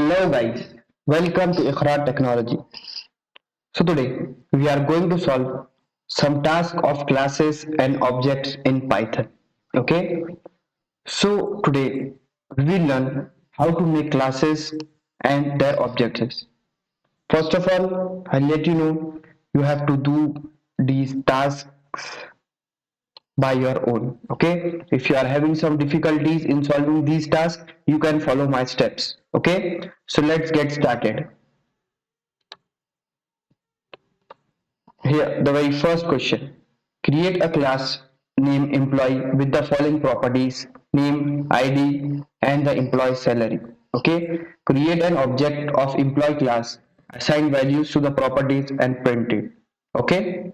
Hello guys, welcome to Iqra Technology. So today we are going to solve some tasks of classes and objects in Python. Okay, so today we will learn how to make classes and their objects. First of all, I'll let you know you have to do these tasks by your own. Okay, if you are having some difficulties in solving these tasks, you can follow my steps. Okay, so let's get started. Here, the very first question. Create a class name employee with the following properties: name, ID, and the employee salary. Okay. Create an object of employee class, assign values to the properties and print it. Okay.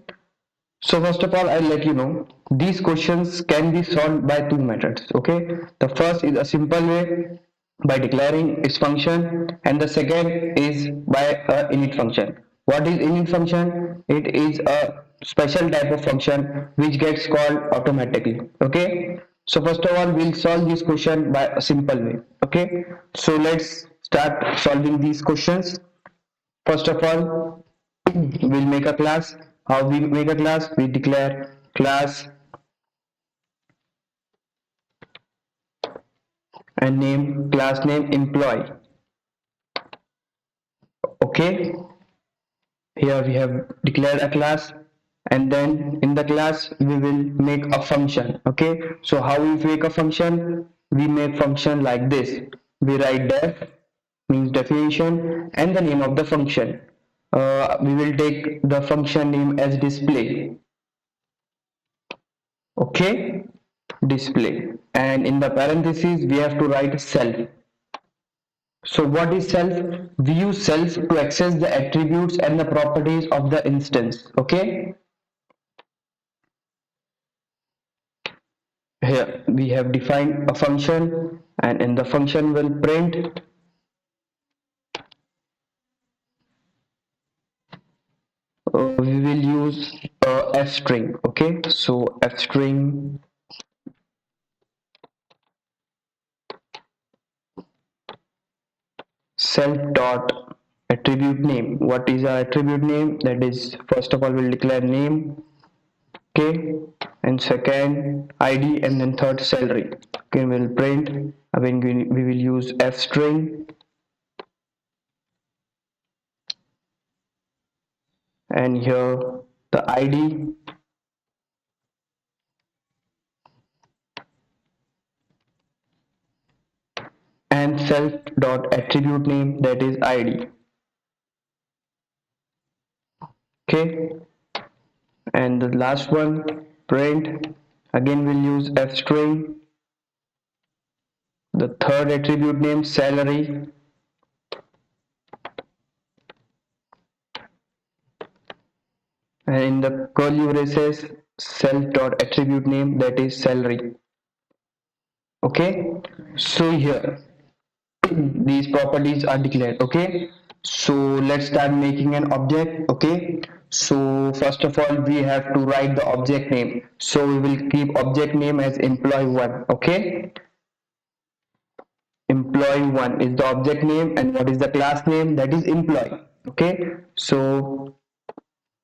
So first of all, I'll let you know these questions can be solved by two methods. Okay. The first is a simple way by declaring its function, and the second is by a init function. What is init function? It is a special type of function which gets called automatically. Okay. So first of all, we'll solve this question by a simple way. Okay. So let's start solving these questions. First of all, we'll make a class. How we make a class? We declare class and name, class name employee. Okay, here we have declared a class, and then in the class we will make a function. Okay, so how we make a function? We make function like this. We write def means definition and the name of the function. We will take the function name as display. Okay, display, and in the parentheses we have to write self. So what is self? We use self to access the attributes and the properties of the instance. Okay, here we have defined a function, and in the function will print we will use f string. Okay, so f string self dot attribute name. What is our attribute name? That is, first of all we'll declare name. Okay, and second id, and then third salary. Okay, we'll print. Again we will use f string and here the id and self dot attribute name, that is id. Okay, and the last one print. Again we'll use f string, the third attribute name salary, and in the curly braces self dot attribute name, that is salary. Okay, so here these properties are declared. Okay, so let's start making an object. Okay, so first of all we have to write the object name, so we will keep object name as employee1. Okay, employee1 is the object name, and what is the class name? That is employee. Okay, so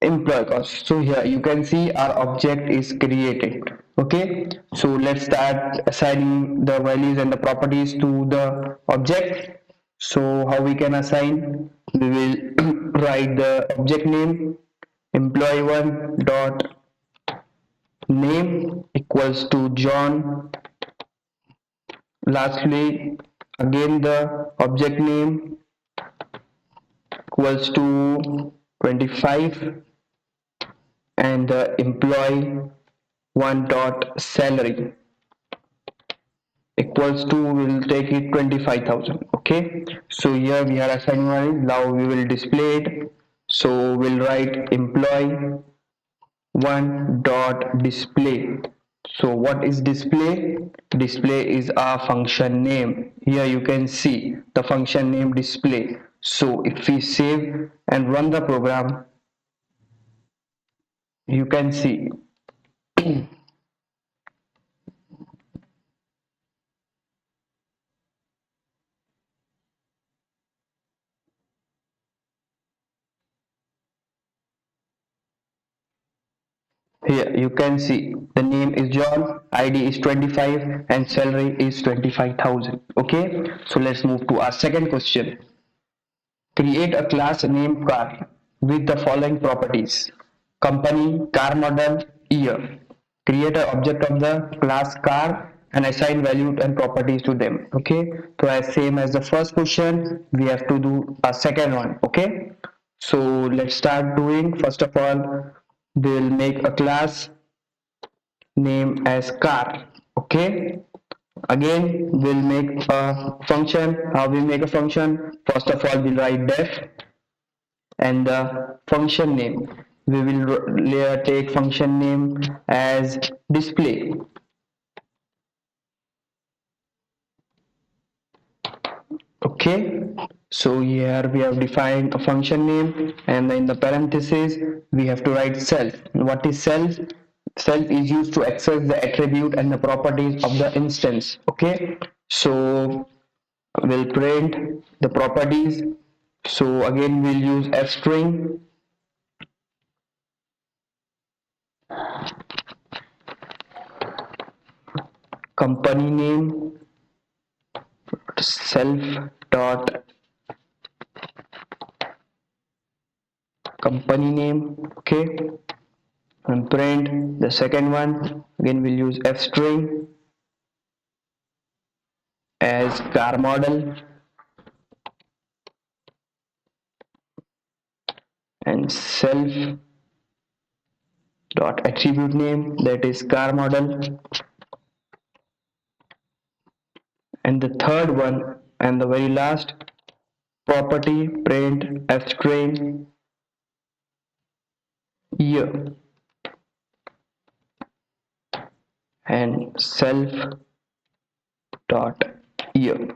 employee cost. So here you can see our object is created. Okay, so let's start assigning the values and the properties to the object. So how we can assign? We will write the object name employee1 dot name equals to John. Lastly, again the object name equals to 25, and the employee one dot salary equals to, we'll take it 25,000. Okay, so here we are assigning value. Now we will display it. So we'll write employee one dot display. So what is display? Display is our function name. Here you can see the function name display. So if we save and run the program, you can see Here you can see the name is John, ID is 25 and salary is 25,000. Okay, so let's move to our second question. Create a class named car with the following properties: company, car model, year. Create an object of the class car and assign value and properties to them. Okay, so as same as the first question, we have to do a second one. Okay, so let's start doing. First of all, we'll make a class name as car. Okay, again we'll make a function. How we make a function? First of all, we'll write def and the function name. We will take function name as display. Okay, so here we have defined a function name, and in the parentheses we have to write self. What is self? Self is used to access the attribute and the properties of the instance. Okay, so we'll print the properties. So again we'll use f string, company name, self dot company name. Okay, and print the second one. Again we'll use f string as car model and self dot attribute name, that is car model. And the third one and the very last property, print f string year and self dot year.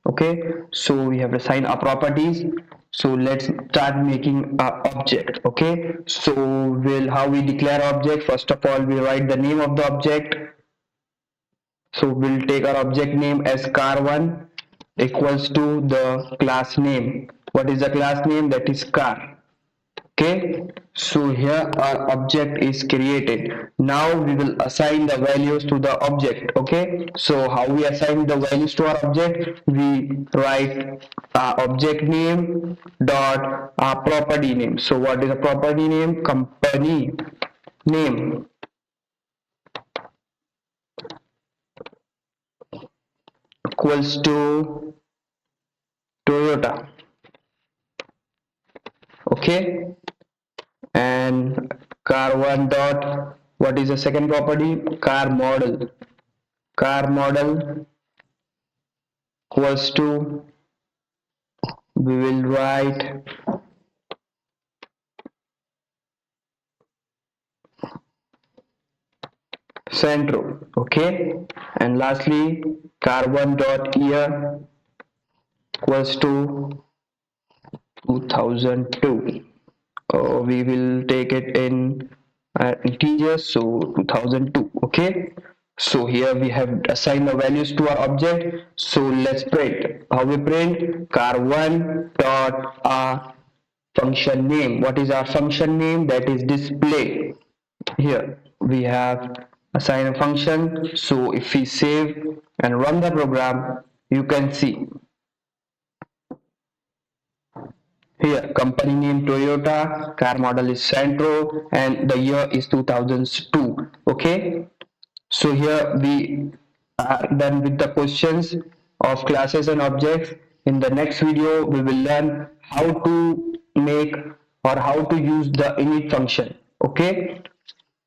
Okay, so we have assigned our properties. So let's start making our object. Okay, so we'll how we declare object. First of all, we write the name of the object. So we'll take our object name as car1 equals to the class name. What is the class name? That is car. Okay, so here our object is created. Now we will assign the values to the object. Okay, so how we assign the values to our object? We write object name dot property name. So what is a property name? Company name equals to Toyota. Okay, and car1 dot, what is the second property? Car model. Car model equals to, we will write Centro. Okay, and lastly car1 dot year equals to 2002. We will take it in integers, so 2002. Okay, so here we have assigned the values to our object. So let's print. How we print? car1 dot function name. What is our function name? That is display. Here we have assigned a function. So if we save and run the program, you can see here company name Toyota, car model is Santro, and the year is 2002. Okay, so here we are done with the questions of classes and objects. In the next video we will learn how to make or how to use the init function. Okay,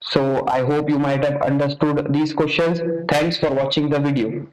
so I hope you might have understood these questions. Thanks for watching the video.